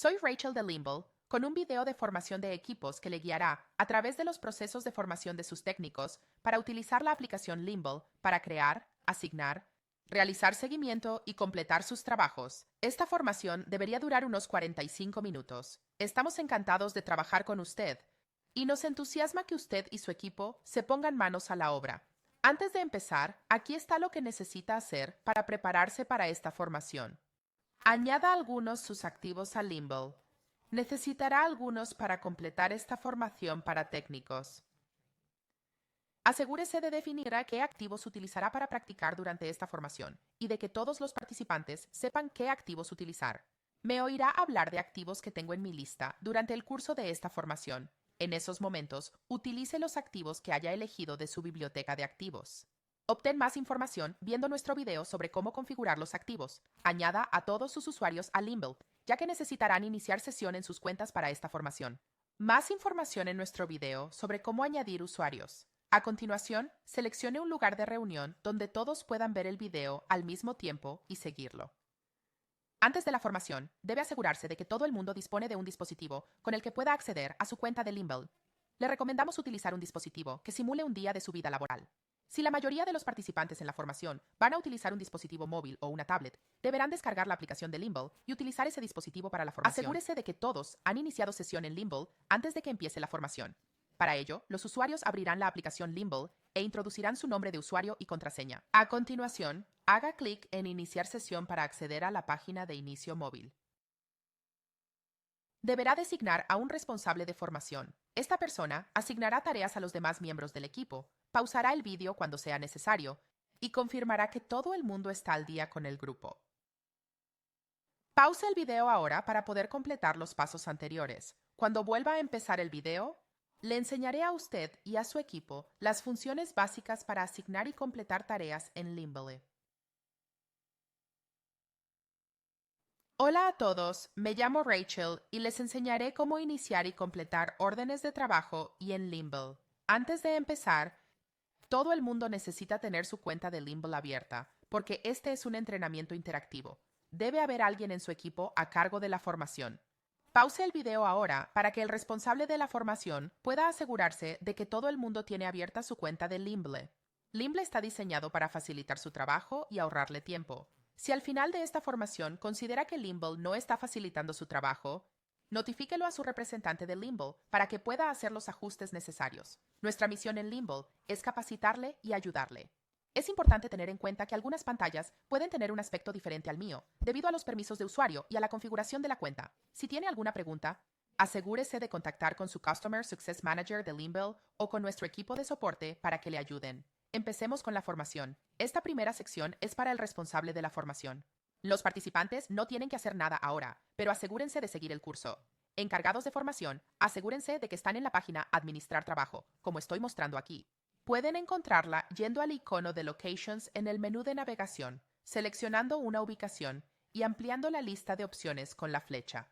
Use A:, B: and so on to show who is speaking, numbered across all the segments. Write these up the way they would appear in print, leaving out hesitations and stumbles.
A: Soy Rachel de Limble, con un video de formación de equipos que le guiará a través de los procesos de formación de sus técnicos para utilizar la aplicación Limble para crear, asignar, realizar seguimiento y completar sus trabajos. Esta formación debería durar unos 45 minutos. Estamos encantados de trabajar con usted y nos entusiasma que usted y su equipo se pongan manos a la obra. Antes de empezar, aquí está lo que necesita hacer para prepararse para esta formación. Añada algunos sus activos a Limble. Necesitará algunos para completar esta formación para técnicos. Asegúrese de definir a qué activos utilizará para practicar durante esta formación y de que todos los participantes sepan qué activos utilizar. Me oirá hablar de activos que tengo en mi lista durante el curso de esta formación. En esos momentos, utilice los activos que haya elegido de su biblioteca de activos. Obtén más información viendo nuestro video sobre cómo configurar los activos. Añada a todos sus usuarios a Limble, ya que necesitarán iniciar sesión en sus cuentas para esta formación. Más información en nuestro video sobre cómo añadir usuarios. A continuación, seleccione un lugar de reunión donde todos puedan ver el video al mismo tiempo y seguirlo. Antes de la formación, debe asegurarse de que todo el mundo dispone de un dispositivo con el que pueda acceder a su cuenta de Limble. Le recomendamos utilizar un dispositivo que simule un día de su vida laboral. Si la mayoría de los participantes en la formación van a utilizar un dispositivo móvil o una tablet, deberán descargar la aplicación de Limble y utilizar ese dispositivo para la formación. Asegúrese de que todos han iniciado sesión en Limble antes de que empiece la formación. Para ello, los usuarios abrirán la aplicación Limble e introducirán su nombre de usuario y contraseña. A continuación, haga clic en Iniciar sesión para acceder a la página de inicio móvil. Deberá designar a un responsable de formación. Esta persona asignará tareas a los demás miembros del equipo, pausará el vídeo cuando sea necesario y confirmará que todo el mundo está al día con el grupo. Pause el video ahora para poder completar los pasos anteriores. Cuando vuelva a empezar el video, le enseñaré a usted y a su equipo las funciones básicas para asignar y completar tareas en Limble. Hola a todos, me llamo Rachel y les enseñaré cómo iniciar y completar órdenes de trabajo y en Limble. Antes de empezar, todo el mundo necesita tener su cuenta de Limble abierta, porque este es un entrenamiento interactivo. Debe haber alguien en su equipo a cargo de la formación. Pause el video ahora para que el responsable de la formación pueda asegurarse de que todo el mundo tiene abierta su cuenta de Limble. Limble está diseñado para facilitar su trabajo y ahorrarle tiempo. Si al final de esta formación considera que Limble no está facilitando su trabajo, notifíquelo a su representante de Limble para que pueda hacer los ajustes necesarios. Nuestra misión en Limble es capacitarle y ayudarle. Es importante tener en cuenta que algunas pantallas pueden tener un aspecto diferente al mío, debido a los permisos de usuario y a la configuración de la cuenta. Si tiene alguna pregunta, asegúrese de contactar con su Customer Success Manager de Limble o con nuestro equipo de soporte para que le ayuden. Empecemos con la formación. Esta primera sección es para el responsable de la formación. Los participantes no tienen que hacer nada ahora, pero asegúrense de seguir el curso. Encargados de formación, asegúrense de que están en la página Administrar trabajo, como estoy mostrando aquí. Pueden encontrarla yendo al icono de Locations en el menú de navegación, seleccionando una ubicación y ampliando la lista de opciones con la flecha.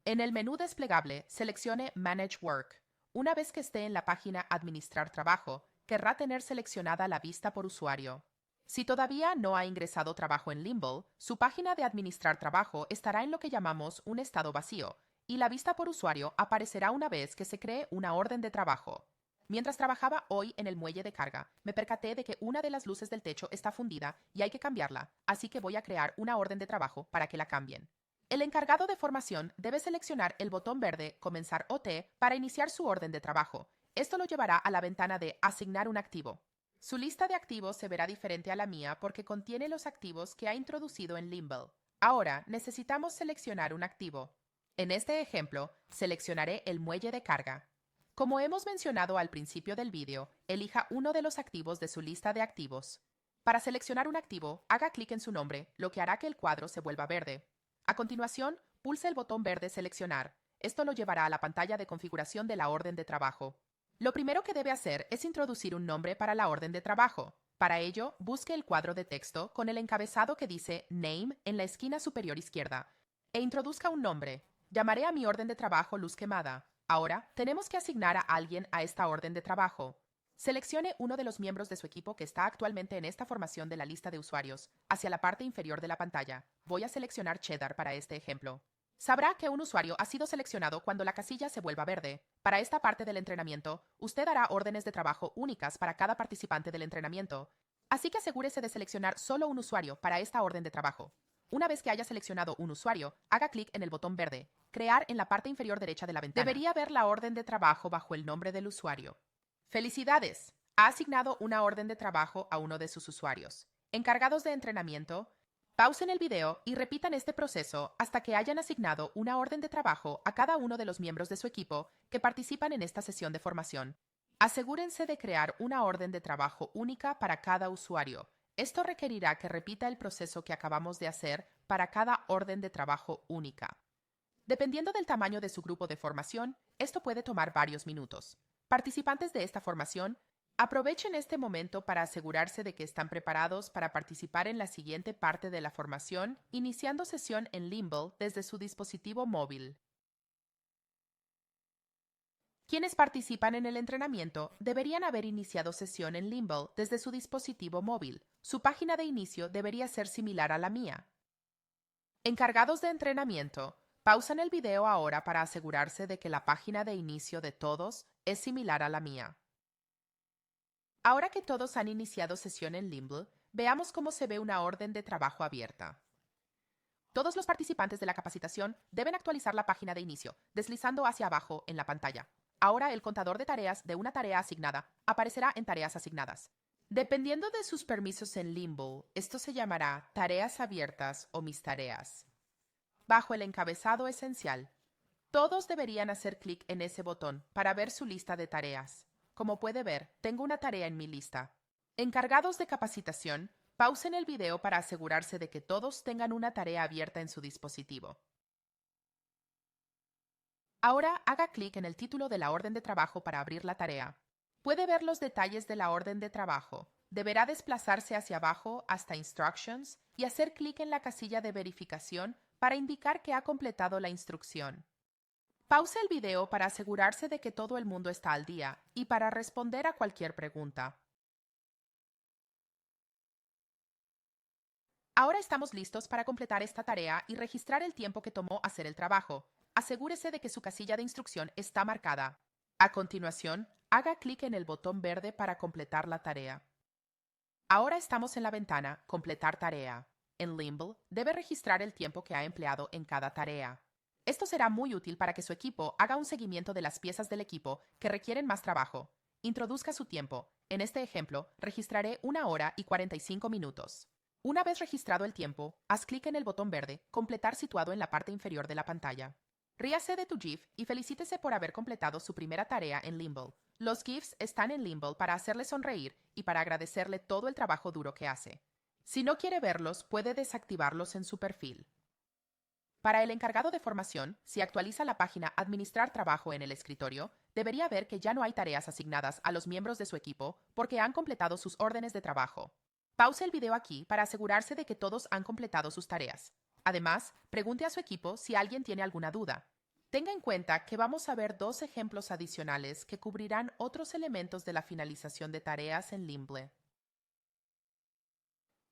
A: En el menú desplegable, seleccione Manage Work. Una vez que esté en la página Administrar trabajo, querrá tener seleccionada la vista por usuario. Si todavía no ha ingresado trabajo en Limble, su página de Administrar trabajo estará en lo que llamamos un estado vacío, y la vista por usuario aparecerá una vez que se cree una orden de trabajo. Mientras trabajaba hoy en el muelle de carga, me percaté de que una de las luces del techo está fundida y hay que cambiarla, así que voy a crear una orden de trabajo para que la cambien. El encargado de formación debe seleccionar el botón verde Comenzar OT para iniciar su orden de trabajo. Esto lo llevará a la ventana de Asignar un activo. Su lista de activos se verá diferente a la mía porque contiene los activos que ha introducido en Limble. Ahora necesitamos seleccionar un activo. En este ejemplo, seleccionaré el muelle de carga. Como hemos mencionado al principio del vídeo, elija uno de los activos de su lista de activos. Para seleccionar un activo, haga clic en su nombre, lo que hará que el cuadro se vuelva verde. A continuación, pulse el botón verde Seleccionar. Esto lo llevará a la pantalla de configuración de la orden de trabajo. Lo primero que debe hacer es introducir un nombre para la orden de trabajo. Para ello, busque el cuadro de texto con el encabezado que dice Name en la esquina superior izquierda e introduzca un nombre. Llamaré a mi orden de trabajo Luz Quemada. Ahora, tenemos que asignar a alguien a esta orden de trabajo. Seleccione uno de los miembros de su equipo que está actualmente en esta formación de la lista de usuarios, hacia la parte inferior de la pantalla. Voy a seleccionar Cheddar para este ejemplo. Sabrá que un usuario ha sido seleccionado cuando la casilla se vuelva verde. Para esta parte del entrenamiento, usted hará órdenes de trabajo únicas para cada participante del entrenamiento. Así que asegúrese de seleccionar solo un usuario para esta orden de trabajo. Una vez que haya seleccionado un usuario, haga clic en el botón verde, Crear en la parte inferior derecha de la ventana. Debería ver la orden de trabajo bajo el nombre del usuario. ¡Felicidades! Ha asignado una orden de trabajo a uno de sus usuarios. Encargados de entrenamiento, pausen el video y repitan este proceso hasta que hayan asignado una orden de trabajo a cada uno de los miembros de su equipo que participan en esta sesión de formación. Asegúrense de crear una orden de trabajo única para cada usuario. Esto requerirá que repita el proceso que acabamos de hacer para cada orden de trabajo única. Dependiendo del tamaño de su grupo de formación, esto puede tomar varios minutos. Participantes de esta formación, aprovechen este momento para asegurarse de que están preparados para participar en la siguiente parte de la formación, iniciando sesión en Limble desde su dispositivo móvil. Quienes participan en el entrenamiento deberían haber iniciado sesión en Limble desde su dispositivo móvil. Su página de inicio debería ser similar a la mía. Encargados de entrenamiento, pausan el video ahora para asegurarse de que la página de inicio de todos es similar a la mía. Ahora que todos han iniciado sesión en Limble, veamos cómo se ve una orden de trabajo abierta. Todos los participantes de la capacitación deben actualizar la página de inicio, deslizando hacia abajo en la pantalla. Ahora el contador de tareas de una tarea asignada aparecerá en tareas asignadas. Dependiendo de sus permisos en Limble, esto se llamará tareas abiertas o mis tareas. Bajo el encabezado esencial, todos deberían hacer clic en ese botón para ver su lista de tareas. Como puede ver, tengo una tarea en mi lista. Encargados de capacitación, pausen el video para asegurarse de que todos tengan una tarea abierta en su dispositivo. Ahora haga clic en el título de la orden de trabajo para abrir la tarea. Puede ver los detalles de la orden de trabajo. Deberá desplazarse hacia abajo hasta Instructions y hacer clic en la casilla de verificación para indicar que ha completado la instrucción. Pause el video para asegurarse de que todo el mundo está al día y para responder a cualquier pregunta. Ahora estamos listos para completar esta tarea y registrar el tiempo que tomó hacer el trabajo. Asegúrese de que su casilla de instrucción está marcada. A continuación, haga clic en el botón verde para completar la tarea. Ahora estamos en la ventana Completar tarea. En Limble, debe registrar el tiempo que ha empleado en cada tarea. Esto será muy útil para que su equipo haga un seguimiento de las piezas del equipo que requieren más trabajo. Introduzca su tiempo. En este ejemplo, registraré 1 hora y 45 minutos. Una vez registrado el tiempo, haz clic en el botón verde Completar situado en la parte inferior de la pantalla. Ríase de tu GIF y felicítese por haber completado su primera tarea en Limble. Los GIFs están en Limble para hacerle sonreír y para agradecerle todo el trabajo duro que hace. Si no quiere verlos, puede desactivarlos en su perfil. Para el encargado de formación, si actualiza la página Administrar trabajo en el escritorio, debería ver que ya no hay tareas asignadas a los miembros de su equipo porque han completado sus órdenes de trabajo. Pause el video aquí para asegurarse de que todos han completado sus tareas. Además, pregunte a su equipo si alguien tiene alguna duda. Tenga en cuenta que vamos a ver 2 ejemplos adicionales que cubrirán otros elementos de la finalización de tareas en Limble.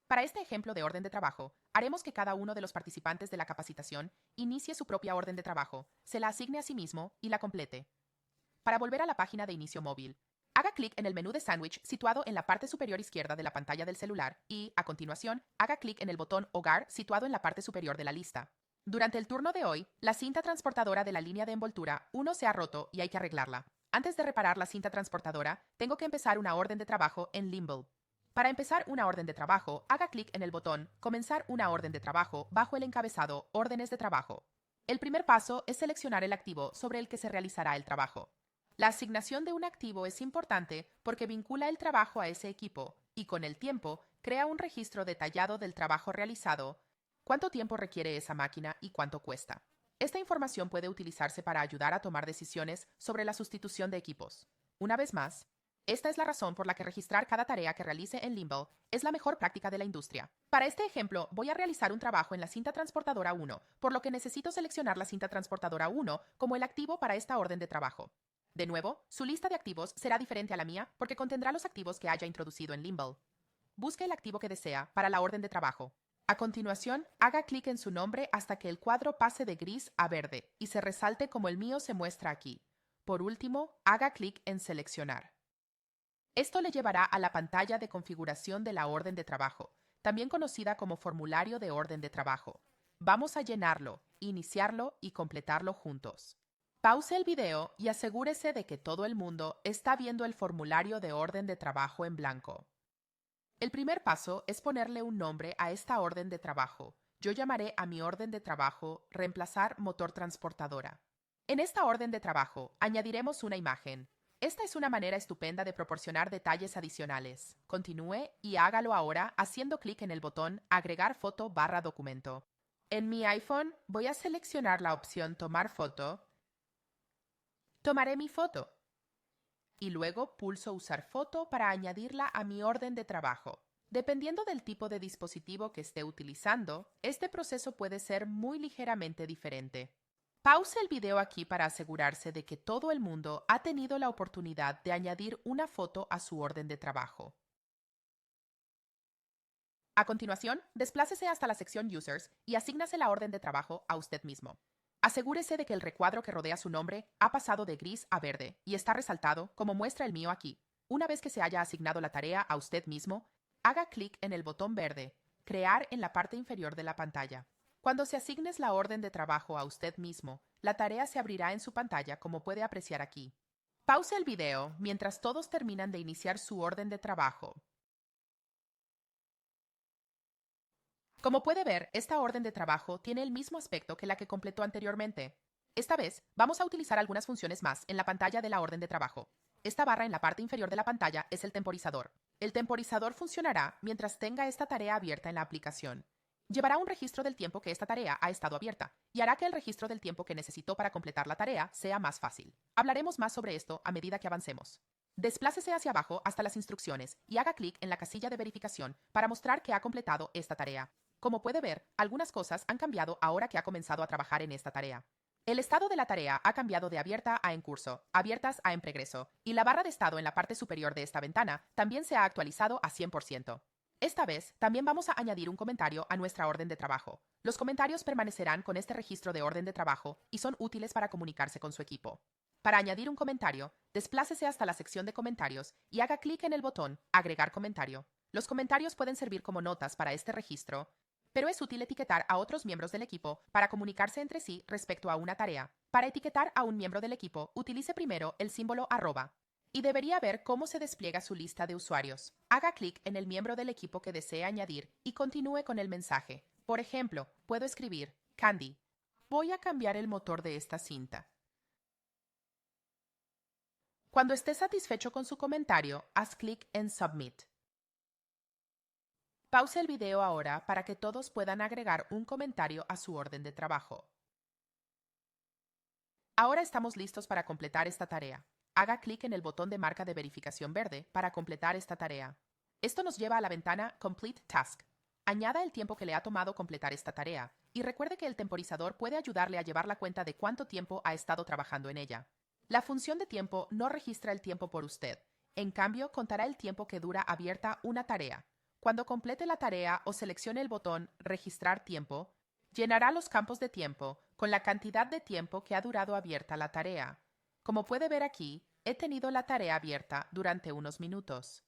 A: Para este ejemplo de orden de trabajo, haremos que cada uno de los participantes de la capacitación inicie su propia orden de trabajo, se la asigne a sí mismo y la complete. Para volver a la página de inicio móvil, haga clic en el menú de sándwich situado en la parte superior izquierda de la pantalla del celular y, a continuación, haga clic en el botón Hogar situado en la parte superior de la lista. Durante el turno de hoy, la cinta transportadora de la línea de envoltura 1 se ha roto y hay que arreglarla. Antes de reparar la cinta transportadora, tengo que empezar una orden de trabajo en Limble. Para empezar una orden de trabajo, haga clic en el botón Comenzar una orden de trabajo bajo el encabezado Órdenes de trabajo. El primer paso es seleccionar el activo sobre el que se realizará el trabajo. La asignación de un activo es importante porque vincula el trabajo a ese equipo y con el tiempo crea un registro detallado del trabajo realizado, cuánto tiempo requiere esa máquina y cuánto cuesta. Esta información puede utilizarse para ayudar a tomar decisiones sobre la sustitución de equipos. Una vez más, esta es la razón por la que registrar cada tarea que realice en Limble es la mejor práctica de la industria. Para este ejemplo, voy a realizar un trabajo en la cinta transportadora 1, por lo que necesito seleccionar la cinta transportadora 1 como el activo para esta orden de trabajo. De nuevo, su lista de activos será diferente a la mía porque contendrá los activos que haya introducido en Limble. Busque el activo que desea para la orden de trabajo. A continuación, haga clic en su nombre hasta que el cuadro pase de gris a verde y se resalte como el mío se muestra aquí. Por último, haga clic en Seleccionar. Esto le llevará a la pantalla de configuración de la orden de trabajo, también conocida como formulario de orden de trabajo. Vamos a llenarlo, iniciarlo y completarlo juntos. Pause el video y asegúrese de que todo el mundo está viendo el formulario de orden de trabajo en blanco. El primer paso es ponerle un nombre a esta orden de trabajo. Yo llamaré a mi orden de trabajo Reemplazar motor transportadora. En esta orden de trabajo añadiremos una imagen. Esta es una manera estupenda de proporcionar detalles adicionales. Continúe y hágalo ahora haciendo clic en el botón Agregar foto/documento. En mi iPhone voy a seleccionar la opción Tomar foto. Tomaré mi foto y luego pulso Usar foto para añadirla a mi orden de trabajo. Dependiendo del tipo de dispositivo que esté utilizando, este proceso puede ser muy ligeramente diferente. Pause el video aquí para asegurarse de que todo el mundo ha tenido la oportunidad de añadir una foto a su orden de trabajo. A continuación, desplácese hasta la sección Users y asígnase la orden de trabajo a usted mismo. Asegúrese de que el recuadro que rodea su nombre ha pasado de gris a verde y está resaltado, como muestra el mío aquí. Una vez que se haya asignado la tarea a usted mismo, haga clic en el botón verde, Crear en la parte inferior de la pantalla. Cuando se asignes la orden de trabajo a usted mismo, la tarea se abrirá en su pantalla como puede apreciar aquí. Pause el video mientras todos terminan de iniciar su orden de trabajo. Como puede ver, esta orden de trabajo tiene el mismo aspecto que la que completó anteriormente. Esta vez, vamos a utilizar algunas funciones más en la pantalla de la orden de trabajo. Esta barra en la parte inferior de la pantalla es el temporizador. El temporizador funcionará mientras tenga esta tarea abierta en la aplicación. Llevará un registro del tiempo que esta tarea ha estado abierta y hará que el registro del tiempo que necesitó para completar la tarea sea más fácil. Hablaremos más sobre esto a medida que avancemos. Desplácese hacia abajo hasta las instrucciones y haga clic en la casilla de verificación para mostrar que ha completado esta tarea. Como puede ver, algunas cosas han cambiado ahora que ha comenzado a trabajar en esta tarea. El estado de la tarea ha cambiado de abierta a en curso, abiertas a en progreso, y la barra de estado en la parte superior de esta ventana también se ha actualizado a 100%. Esta vez, también vamos a añadir un comentario a nuestra orden de trabajo. Los comentarios permanecerán con este registro de orden de trabajo y son útiles para comunicarse con su equipo. Para añadir un comentario, desplácese hasta la sección de comentarios y haga clic en el botón Agregar comentario. Los comentarios pueden servir como notas para este registro, pero es útil etiquetar a otros miembros del equipo para comunicarse entre sí respecto a una tarea. Para etiquetar a un miembro del equipo, utilice primero el símbolo @ y debería ver cómo se despliega su lista de usuarios. Haga clic en el miembro del equipo que desee añadir y continúe con el mensaje. Por ejemplo, puedo escribir: Candy, voy a cambiar el motor de esta cinta. Cuando esté satisfecho con su comentario, haz clic en Submit. Pause el video ahora para que todos puedan agregar un comentario a su orden de trabajo. Ahora estamos listos para completar esta tarea. Haga clic en el botón de marca de verificación verde para completar esta tarea. Esto nos lleva a la ventana Complete Task. Añada el tiempo que le ha tomado completar esta tarea y recuerde que el temporizador puede ayudarle a llevar la cuenta de cuánto tiempo ha estado trabajando en ella. La función de tiempo no registra el tiempo por usted. En cambio, contará el tiempo que dura abierta una tarea. Cuando complete la tarea o seleccione el botón Registrar tiempo, llenará los campos de tiempo con la cantidad de tiempo que ha durado abierta la tarea. Como puede ver aquí, he tenido la tarea abierta durante unos minutos.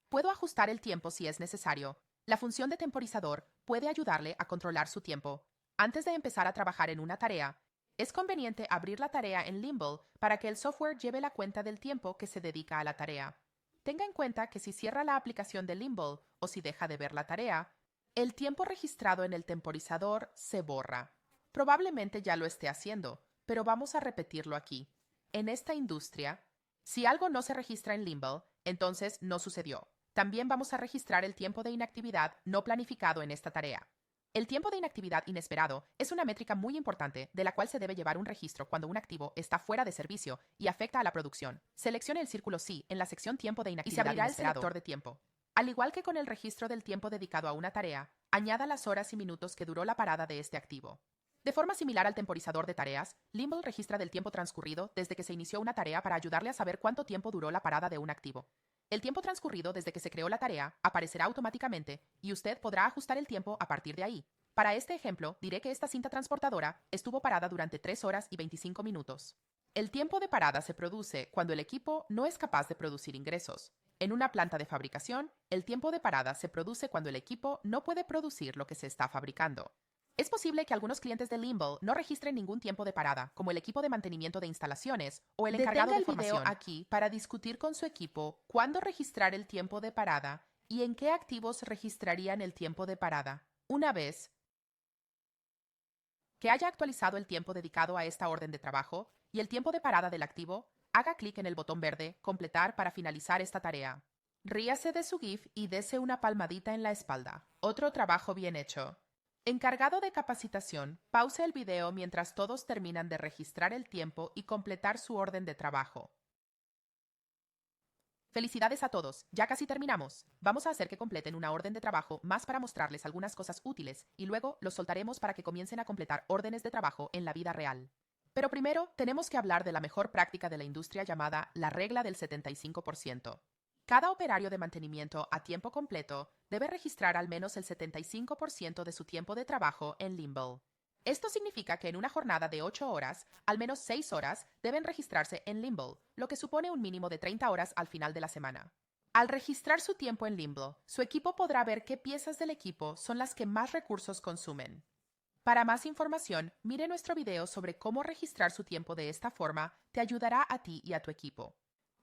A: Puedo ajustar el tiempo si es necesario. La función de temporizador puede ayudarle a controlar su tiempo. Antes de empezar a trabajar en una tarea, es conveniente abrir la tarea en Limble para que el software lleve la cuenta del tiempo que se dedica a la tarea. Tenga en cuenta que si cierra la aplicación de Limble o si deja de ver la tarea, el tiempo registrado en el temporizador se borra. Probablemente ya lo esté haciendo, pero vamos a repetirlo aquí. En esta industria, si algo no se registra en Limble, entonces no sucedió. También vamos a registrar el tiempo de inactividad no planificado en esta tarea. El tiempo de inactividad inesperado es una métrica muy importante de la cual se debe llevar un registro cuando un activo está fuera de servicio y afecta a la producción. Seleccione el círculo Sí en la sección Tiempo de inactividad y se abrirá inesperado el selector de tiempo. Al igual que con el registro del tiempo dedicado a una tarea, añada las horas y minutos que duró la parada de este activo. De forma similar al temporizador de tareas, Limble registra del tiempo transcurrido desde que se inició una tarea para ayudarle a saber cuánto tiempo duró la parada de un activo. El tiempo transcurrido desde que se creó la tarea aparecerá automáticamente y usted podrá ajustar el tiempo a partir de ahí. Para este ejemplo, diré que esta cinta transportadora estuvo parada durante 3 horas y 25 minutos. El tiempo de parada se produce cuando el equipo no es capaz de producir ingresos. En una planta de fabricación, el tiempo de parada se produce cuando el equipo no puede producir lo que se está fabricando. Es posible que algunos clientes de Limble no registren ningún tiempo de parada, como el equipo de mantenimiento de instalaciones o el encargado de formación. Detenga el video aquí para discutir con su equipo cuándo registrar el tiempo de parada y en qué activos registrarían el tiempo de parada. Una vez que haya actualizado el tiempo dedicado a esta orden de trabajo y el tiempo de parada del activo, haga clic en el botón verde Completar para finalizar esta tarea. Ríase de su GIF y dese una palmadita en la espalda. Otro trabajo bien hecho. Encargado de capacitación, pause el video mientras todos terminan de registrar el tiempo y completar su orden de trabajo. Felicidades a todos, ya casi terminamos. Vamos a hacer que completen una orden de trabajo más para mostrarles algunas cosas útiles y luego los soltaremos para que comiencen a completar órdenes de trabajo en la vida real. Pero primero tenemos que hablar de la mejor práctica de la industria llamada la regla del 75%. Cada operario de mantenimiento a tiempo completo debe registrar al menos el 75% de su tiempo de trabajo en Limble. Esto significa que en una jornada de 8 horas, al menos 6 horas deben registrarse en Limble, lo que supone un mínimo de 30 horas al final de la semana. Al registrar su tiempo en Limble, su equipo podrá ver qué piezas del equipo son las que más recursos consumen. Para más información, mire nuestro video sobre cómo registrar su tiempo de esta forma, te ayudará a ti y a tu equipo.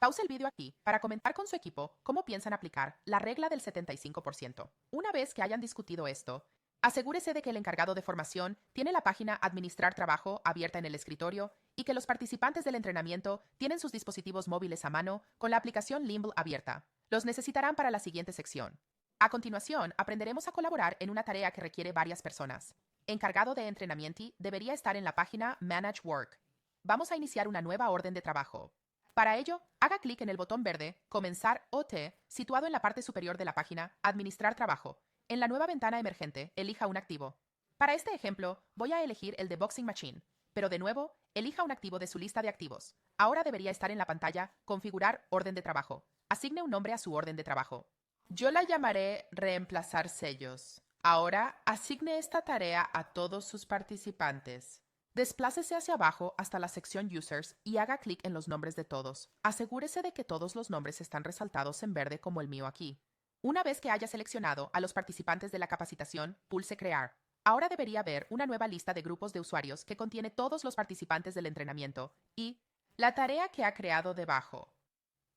A: Pause el video aquí para comentar con su equipo cómo piensan aplicar la regla del 75%. Una vez que hayan discutido esto, asegúrese de que el encargado de formación tiene la página Administrar Trabajo abierta en el escritorio y que los participantes del entrenamiento tienen sus dispositivos móviles a mano con la aplicación Limble abierta. Los necesitarán para la siguiente sección. A continuación, aprenderemos a colaborar en una tarea que requiere varias personas. Encargado de entrenamiento debería estar en la página Manage Work. Vamos a iniciar una nueva orden de trabajo. Para ello, haga clic en el botón verde Comenzar OT situado en la parte superior de la página Administrar Trabajo. En la nueva ventana emergente, elija un activo. Para este ejemplo, voy a elegir el de Boxing Machine, pero de nuevo, elija un activo de su lista de activos. Ahora debería estar en la pantalla Configurar orden de trabajo. Asigne un nombre a su orden de trabajo. Yo la llamaré Reemplazar sellos. Ahora, asigne esta tarea a todos sus participantes. Desplácese hacia abajo hasta la sección Users y haga clic en los nombres de todos. Asegúrese de que todos los nombres están resaltados en verde como el mío aquí. Una vez que haya seleccionado a los participantes de la capacitación, pulse Crear. Ahora debería ver una nueva lista de grupos de usuarios que contiene todos los participantes del entrenamiento y la tarea que ha creado debajo.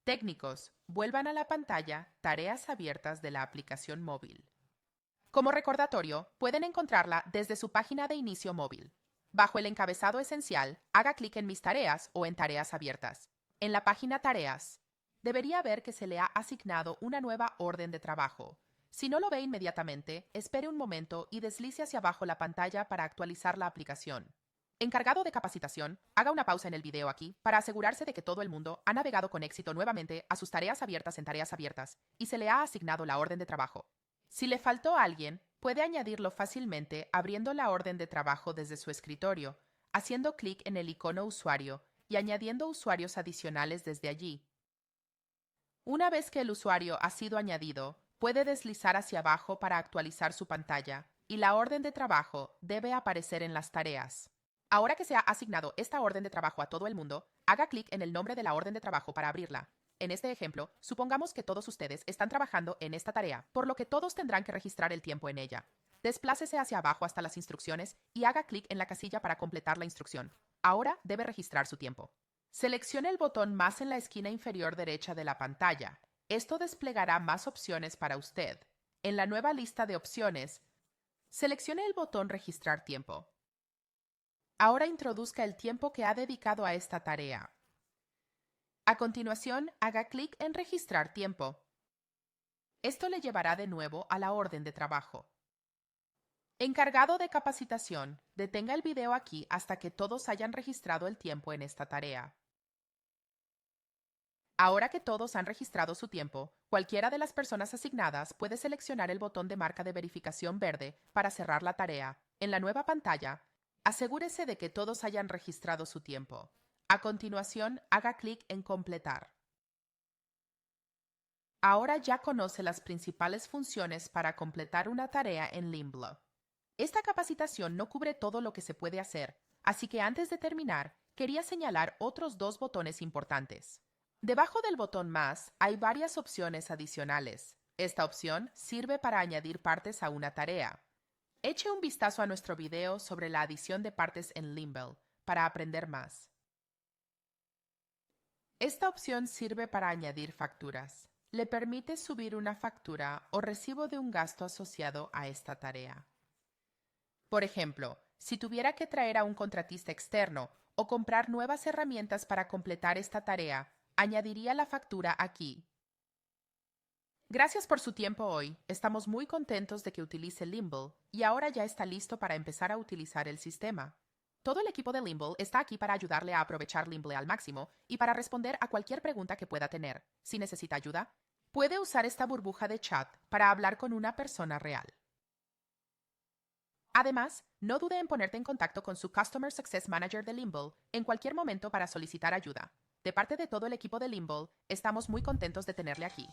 A: Técnicos, vuelvan a la pantalla Tareas abiertas de la aplicación móvil. Como recordatorio, pueden encontrarla desde su página de inicio móvil. Bajo el encabezado esencial, haga clic en Mis tareas o en Tareas abiertas. En la página Tareas, debería ver que se le ha asignado una nueva orden de trabajo. Si no lo ve inmediatamente, espere un momento y deslice hacia abajo la pantalla para actualizar la aplicación. Encargado de capacitación, haga una pausa en el video aquí para asegurarse de que todo el mundo ha navegado con éxito nuevamente a sus tareas abiertas en Tareas abiertas y se le ha asignado la orden de trabajo. Si le faltó a alguien, puede añadirlo fácilmente abriendo la orden de trabajo desde su escritorio, haciendo clic en el icono Usuario y añadiendo usuarios adicionales desde allí. Una vez que el usuario ha sido añadido, puede deslizar hacia abajo para actualizar su pantalla y la orden de trabajo debe aparecer en las tareas. Ahora que se ha asignado esta orden de trabajo a todo el mundo, haga clic en el nombre de la orden de trabajo para abrirla. En este ejemplo, supongamos que todos ustedes están trabajando en esta tarea, por lo que todos tendrán que registrar el tiempo en ella. Desplácese hacia abajo hasta las instrucciones y haga clic en la casilla para completar la instrucción. Ahora debe registrar su tiempo. Seleccione el botón más en la esquina inferior derecha de la pantalla. Esto desplegará más opciones para usted. En la nueva lista de opciones, seleccione el botón Registrar tiempo. Ahora introduzca el tiempo que ha dedicado a esta tarea. A continuación, haga clic en Registrar tiempo. Esto le llevará de nuevo a la orden de trabajo. Encargado de capacitación, detenga el video aquí hasta que todos hayan registrado el tiempo en esta tarea. Ahora que todos han registrado su tiempo, cualquiera de las personas asignadas puede seleccionar el botón de marca de verificación verde para cerrar la tarea. En la nueva pantalla, asegúrese de que todos hayan registrado su tiempo. A continuación, haga clic en Completar. Ahora ya conoce las principales funciones para completar una tarea en Limblo. Esta capacitación no cubre todo lo que se puede hacer, así que antes de terminar, quería señalar otros dos botones importantes. Debajo del botón Más hay varias opciones adicionales. Esta opción sirve para añadir partes a una tarea. Eche un vistazo a nuestro video sobre la adición de partes en Limble para aprender más. Esta opción sirve para añadir facturas. Le permite subir una factura o recibo de un gasto asociado a esta tarea. Por ejemplo, si tuviera que traer a un contratista externo o comprar nuevas herramientas para completar esta tarea, añadiría la factura aquí. Gracias por su tiempo hoy. Estamos muy contentos de que utilice Limble y ahora ya está listo para empezar a utilizar el sistema. Todo el equipo de Limble está aquí para ayudarle a aprovechar Limble al máximo y para responder a cualquier pregunta que pueda tener. Si necesita ayuda, puede usar esta burbuja de chat para hablar con una persona real. Además, no dude en ponerte en contacto con su Customer Success Manager de Limble en cualquier momento para solicitar ayuda. De parte de todo el equipo de Limble, estamos muy contentos de tenerle aquí.